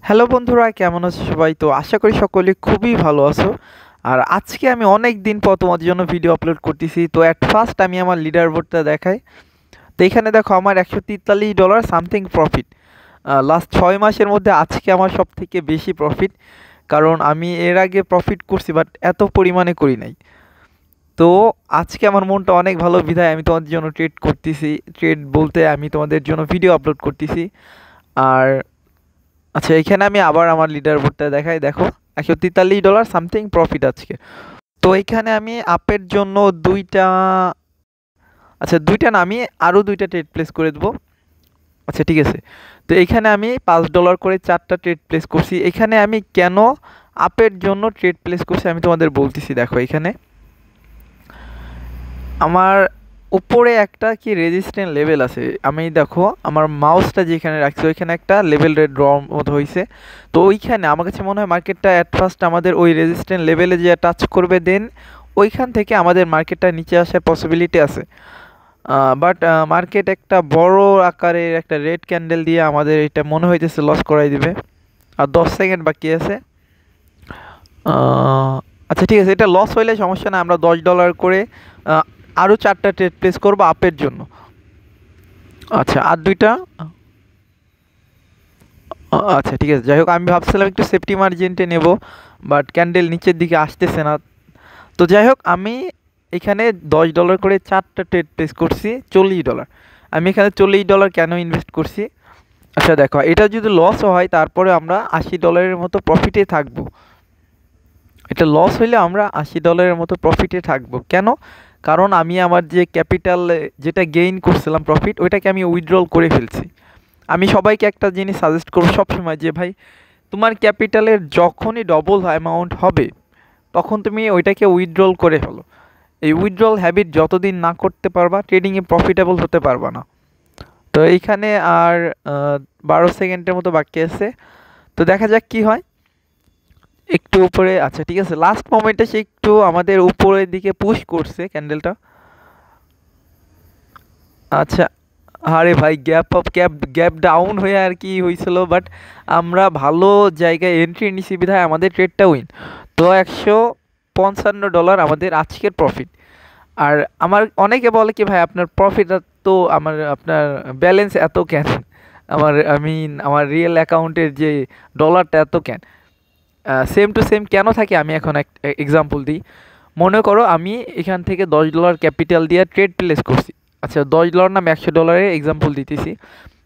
Hello বন্ধুরা, কেমন আছো সবাই? তো আশা করি সকলে খুবই ভালো আছো। আর আজকে আমি অনেক দিন পর তোমাদের জন্য ভিডিও আপলোড করতেছি। তো অ্যাট ফার্স্ট আমি আমার লিডার বোর্ডটা দেখাই। তো এখানে দেখো আমার $143 সামথিং প্রফিট। লাস্ট 6 মাসের মধ্যে আজকে আমার সব থেকে বেশি প্রফিট। কারণ আমি এর আগে প্রফিট করছি বাট এত পরিমাণে করি নাই। তো আজকে আমার মনটা অনেক ভালো বিধায় আমি তোমাদের জন্য ট্রেড করতেছি। ট্রেড বলতে আমি তোমাদের জন্য ভিডিও আপলোড করতেছি। আর আচ্ছা, এখানে আমি আবার আমার লিডার বোর্ডটা দেখাই। দেখো $143 সামথিং প্রফিট আজকে। তো এখানে আমি আপের জন্য দুইটা, আচ্ছা দুইটা না, আমি আরও দুইটা ট্রেড প্লেস করে দেবো। আচ্ছা ঠিক আছে। তো এখানে আমি $5 করে 4টা ট্রেড প্লেস করছি। এখানে আমি কেন আপের জন্য ট্রেড প্লেস করছি আমি তোমাদের বলতেছি। দেখো এখানে আমার উপরে একটা কি রেজিস্ট্যান্ট লেভেল আছে। আমি দেখো আমার মাউসটা যেখানে রাখছি ওইখানে একটা লেভেল রেড ড্র মতো হয়েছে। তো ওইখানে আমার কাছে মনে হয় মার্কেটটা অ্যাট ফার্স্ট আমাদের ওই রেজিস্ট্যান্ট লেভেলে যে টাচ করবে, দেন ওইখান থেকে আমাদের মার্কেটটা নিচে আসার পসিবিলিটি আছে। বাট মার্কেট একটা বড় আকারের একটা রেড ক্যান্ডেল দিয়ে আমাদের এটা মনে হইতেছে লস করাই দিবে। আর 10 সেকেন্ড বাকি আছে। আচ্ছা ঠিক আছে, এটা লস হইলে সমস্যা না, আমরা $10 করে আরও 4টা ট্রেড প্লেস করবো আপের জন্য। আচ্ছা আর দুইটা, আচ্ছা ঠিক আছে। যাই হোক, আমি ভাবছিলাম একটু সেফটি মার্জিনটা নেব, বাট ক্যান্ডেল নিচের দিকে আসতেছে না। তো যাই হোক, আমি এখানে $10 করে 4টা ট্রেড প্লেস করছি $40। আমি এখানে $40 কেন ইনভেস্ট করছি? আচ্ছা দেখো, এটা যদি লসও হয় তারপরে আমরা $80 মতো প্রফিটে থাকবো। এটা লস হইলে আমরা $80 মতো প্রফিটে থাকবো। কেন? কারণ আমি আমার যে ক্যাপিটাল যেটা গেইন করছিলাম প্রফিট, ওইটাকে আমি উইথড্রল করে ফেলছি। আমি সবাইকে একটা জিনিস সাজেস্ট করবো সবসময়, যে ভাই তোমার ক্যাপিটালের যখনই ডবল অ্যামাউন্ট হবে তখন তুমি ওইটাকে উইথড্রল করে ফেলো। এই উইথড্রল হ্যাবিট যতদিন না করতে পারবা ট্রেডিংয়ে প্রফিটেবল হতে পারবা না। তো এইখানে আর 12 সেকেন্ডের মতো বাকি আছে। তো দেখা যাক কি হয়। একটু উপরে, আচ্ছা ঠিক আছে, লাস্ট মোমেন্টে সে একটু আমাদের উপরের দিকে পুশ করছে ক্যান্ডেলটা। আচ্ছা, আরে ভাই গ্যাপ আপ গ্যাপ ডাউন হয়ে আর কি হয়েছিল, বাট আমরা জায়গায় এন্ট্রি নিছি বিধায় আমাদের ট্রেডটা উইন। তো $155 আমাদের আজকের প্রফিট। আর আমার অনেকে বলে কি ভাই আপনার প্রফিট তো আপনার ব্যালেন্স এত কেন, আমার রিয়েল অ্যাকাউন্টের যে ডলারটা এত কেন সেম টু সেম কেন থাকে? আমি এখন এক এক্সাম্পল দিই। মনে করো আমি এখান থেকে $10 ক্যাপিটাল দিয়ে ট্রেড প্লেস করছি। আচ্ছা $10 না, আমি $100 এক্সাম্পল দিতেছি,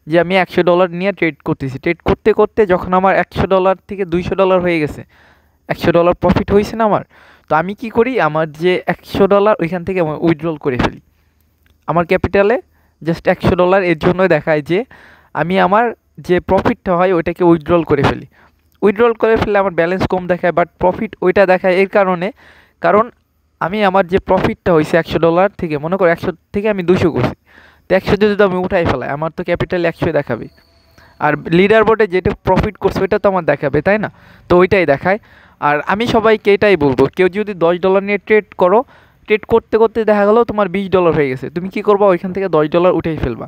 যে আমি $100 নিয়ে ট্রেড করতেছি। ট্রেড করতে করতে যখন আমার $100 থেকে $200 হয়ে গেছে, $100 প্রফিট হয়েছে না আমার। তো আমি কি করি, আমার যে $100 ওইখান থেকে আমি উইথড্রল করে ফেলি আমার ক্যাপিটালে। জাস্ট $100 এর জন্য দেখায় যে আমি আমার যে প্রফিটটা হয় ওইটাকে উইথড্রল করে ফেলি। উইথড্রল করে ফেললে আমার ব্যালেন্স কম দেখায়, বাট প্রফিট ওইটা দেখায় এর কারণে, কারণ আমি আমার যে প্রফিটটা হয়েছে $100 থেকে, মনে করো 100 থেকে আমি 200 করছি, তো 100 যদি আমি উঠাই ফেলাই আমার তো ক্যাপিটাল 100 দেখাবে। আর লিডার বোর্ডে যেটা প্রফিট করছে ওইটা তো আমার দেখাবে, তাই না? তো ওইটাই দেখায়। আর আমি সবাইকে এটাই বলবো, কেউ যদি $10 নিয়ে ট্রেড করো, ট্রেড করতে করতে দেখা গেলো তোমার $20 হয়ে গেছে, তুমি কি করবা, ওইখান থেকে $10 উঠেই ফেলবা।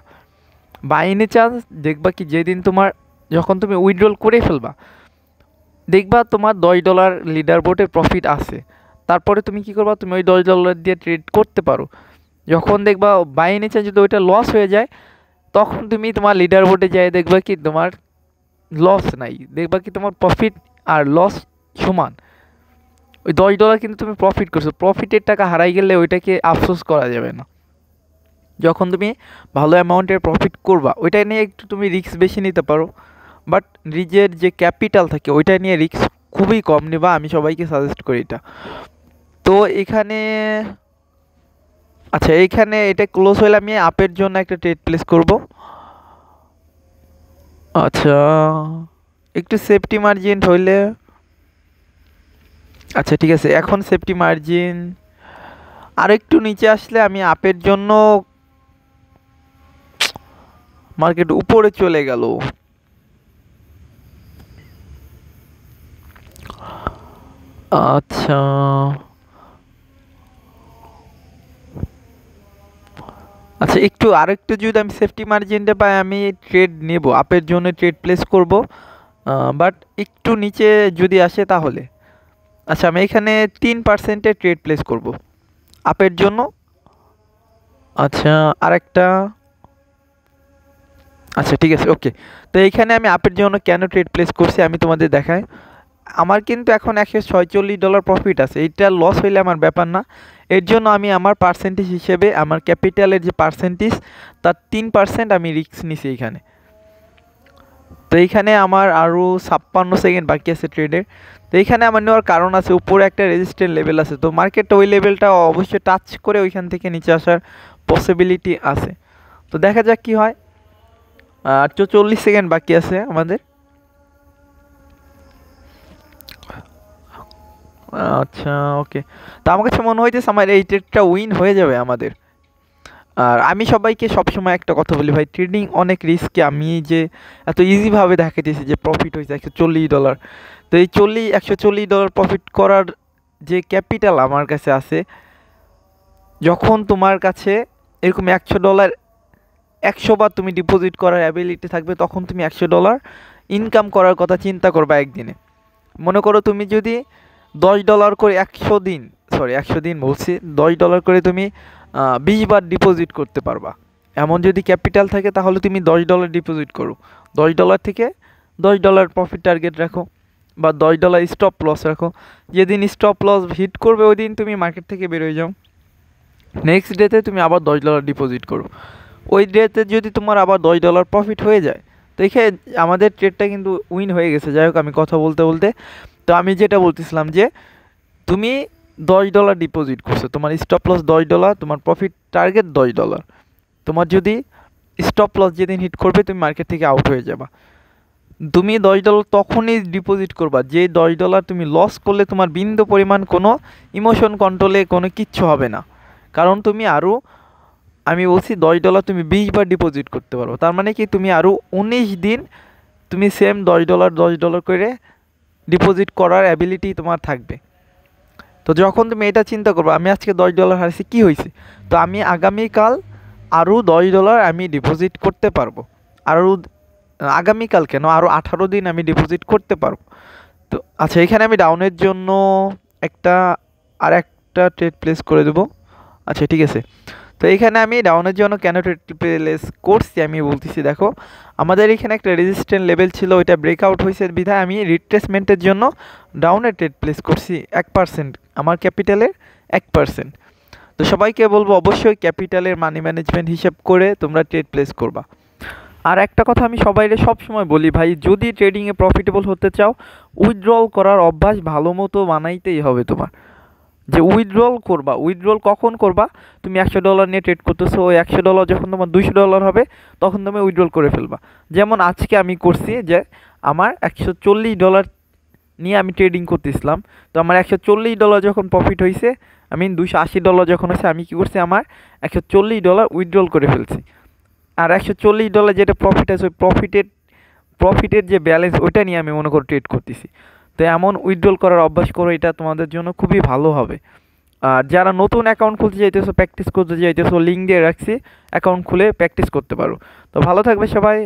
বাই এনি চান্স দেখবা কি, যেদিন তোমার যখন তুমি উইথড্রল করে ফেলবা, দেখবা তোমার $10 লিডার বোর্ডে প্রফিট আছে, তারপরে তুমি কি করবা, তুমি ওই $10 দিয়ে ট্রেড করতে পারো। যখন দেখবা বাই এনি চান্স যদি ওইটা লস হয়ে যায়, তখন তুমি তোমার লিডার বোর্ডে যাই দেখবা কি তোমার লস নাই, দেখবা কি তোমার প্রফিট আর লস সমান। ওই $10 কিন্তু তুমি প্রফিট করছো, প্রফিটের টাকা হারাই গেলে ওইটাকে আফসোস করা যাবে না। যখন তুমি ভালো অ্যামাউন্টের প্রফিট করবা ওইটা নিয়ে একটু তুমি রিস্ক বেশি নিতে পারো, বাট নিজের যে ক্যাপিটাল থাকে ওইটা নিয়ে রিস্ক খুবই কম নেবা, আমি সবাইকে সাজেস্ট করি এটা। তো এখানে, আচ্ছা এইখানে এটা ক্লোজ হলে আমি আপের জন্য একটা ট্রেড প্লেস করব। আচ্ছা একটু সেফটি মার্জিন হইলে, আচ্ছা ঠিক আছে, এখন সেফটি মার্জিন আর একটু নিচে আসলে আমি আপের জন্য, মার্কেট উপরে চলে গেল। আচ্ছা আচ্ছা, আরেকটু যদি আমি সেফটি মার্জিনটা পাই আমি ট্রেড নেব, আপের জন্য ট্রেড প্লেস করব। বাট একটু নিচে যদি আসে তাহলে আচ্ছা আমি এখানে 3%-এ ট্রেড প্লেস করব আপের জন্য। আচ্ছা আরেকটা, আচ্ছা ঠিক আছে ওকে। তো এইখানে আমি আপের জন্য কেন ট্রেড প্লেস করছি আমি তোমাদের দেখাই। আমার কিন্তু এখন $146 প্রফিট আছে, এইটা লস হইলে আমার ব্যাপার না। এর জন্য আমি আমার পার্সেন্টেজ হিসেবে আমার ক্যাপিটালের যে পার্সেন্টেজ তার 3% আমি রিস্ক নিছি এইখানে। তো এইখানে আমার আরও 56 সেকেন্ড বাকি আছে ট্রেডের। তো এইখানে আমার নেওয়ার কারণ আছে, উপরে একটা রেজিস্ট্যান্ট লেভেল আছে, তো মার্কেটটা ওই লেভেলটা অবশ্যই টাচ করে ওইখান থেকে নিচে আসার পসিবিলিটি আছে। তো দেখা যাক কি হয়। 44 সেকেন্ড বাকি আছে আমাদের। আচ্ছা ওকে। তো আমার কাছে মনে হইতেছে আমার এই ট্রেডটা উইন হয়ে যাবে আমাদের। আর আমি সবাইকে সবসময় একটা কথা বলি ভাই, ট্রেডিং অনেক রিস্কি। আমি যে এত ইজিভাবে দেখাইতেছি যে প্রফিট হয়েছে $140, তো এই $140 প্রফিট করার যে ক্যাপিটাল আমার কাছে আছে, যখন তোমার কাছে এরকম $100 100 বার তুমি ডিপোজিট করার অ্যাবিলিটি থাকবে, তখন তুমি $100 ইনকাম করার কথা চিন্তা করবা একদিনে। মনে করো তুমি যদি $10 করে 100 দিন বলছি, $10 করে তুমি 20 বার ডিপোজিট করতে পারবা। এমন যদি ক্যাপিটাল থাকে তাহলে তুমি $10 ডিপোজিট করো, $10 থেকে $10 প্রফিট টার্গেট রাখো, বা $10 স্টপ লস রাখো। যেদিন স্টপ লস হিট করবে ওই দিন তুমি মার্কেট থেকে বেরোয় যাও, নেক্সট ডেতে তুমি আবার $10 ডিপোজিট করো। ওই ডেতে যদি তোমার আবার $10 প্রফিট হয়ে যায়, তো এখানে আমাদের ট্রেডটা কিন্তু উইন হয়ে গেছে। যাই হোক, আমি কথা বলতে বলতে, তো আমি যেটা বলতেছিলাম যে তুমি $10 ডিপোজিট করছো, তোমার স্টপ লস $10, তোমার প্রফিট টার্গেট $10। তোমার যদি স্টপ লস যেদিন হিট করবে তুমি মার্কেট থেকে আউট হয়ে যাবা। তুমি $10 তখনই ডিপোজিট করবা যে $10 তুমি লস করলে তোমার বিন্দু পরিমাণ কোনো ইমোশন কন্ট্রোলে কোনো কিচ্ছু হবে না। কারণ তুমি আরও, আমি বলছি $10 তুমি 20 বার ডিপোজিট করতে পারো, তার মানে কি তুমি আরও 19 দিন তুমি সেম $10 করে ডিপোজিট করার অ্যাবিলিটি তোমার থাকবে। তো যখন তুমি এটা চিন্তা করবো আমি আজকে $10 হারিয়েছি কী হয়েছে, তো আমি আগামীকাল আরও $10 আমি ডিপোজিট করতে পারবো। আরও আগামীকাল কেন, আরও 18 দিন আমি ডিপোজিট করতে পারবো। তো আচ্ছা, এখানে আমি ডাউনের জন্য একটা একটা ট্রেড প্লেস করে দেবো। আচ্ছা ঠিক আছে। তো এখানে আমি ডাউনের জন্য কেন ট্রেড প্লেস করছি আমি বলতেছি। দেখো, আমাদের এখানে একটা রেজিস্ট্যান্ট লেভেল ছিল, ওইটা ব্রেকআউট হয়েছে বিধায় আমি রিট্রেসমেন্টের জন্য ডাউনে ট্রেড প্লেস করছি 1%, আমার ক্যাপিটালের 1%। তো সবাইকে বলবো অবশ্যই ক্যাপিটালের মানি ম্যানেজমেন্ট হিসাব করে তোমরা ট্রেড প্লেস করবা। আর একটা কথা আমি সবাইকে সবসময় বলি ভাই, যদি ট্রেডিংয়ে প্রফিটেবল হতে চাও, উইথড্রল করার অভ্যাস ভালো মতো বানাইতেই হবে তোমার। যে উইথড্রল করবা, উইথড্রল কখন করবা, তুমি $100 নিয়ে ট্রেড করতেছো, ওই $100 যখন তোমার $200 হবে তখন তুমি উইথড্রল করে ফেলবা। যেমন আজকে আমি করছি যে আমার $140 নিয়ে আমি ট্রেডিং করতেছিলাম, তো আমার $140 যখন প্রফিট হয়েছে, আমি $280 যখন হয়েছে, আমি কী করছি আমার $140 উইথড্রল করে ফেলছি। আর $140 যেটা প্রফিট আছে, ওই প্রফিটের যে ব্যালেন্স ওইটা নিয়ে আমি মনে করি ট্রেড করতেছি। তো এমন উইথড্রল করার অভ্যাস করো, এটা তোমাদের জন্য খুবই ভালো হবে। আর যারা নতুন অ্যাকাউন্ট খুলতে চাইতেছো, প্র্যাকটিস করতে চাইতেছো, লিঙ্ক দিয়ে রাখছি, অ্যাকাউন্ট খুলে প্র্যাকটিস করতে পারো। তো ভালো থাকবে সবাই।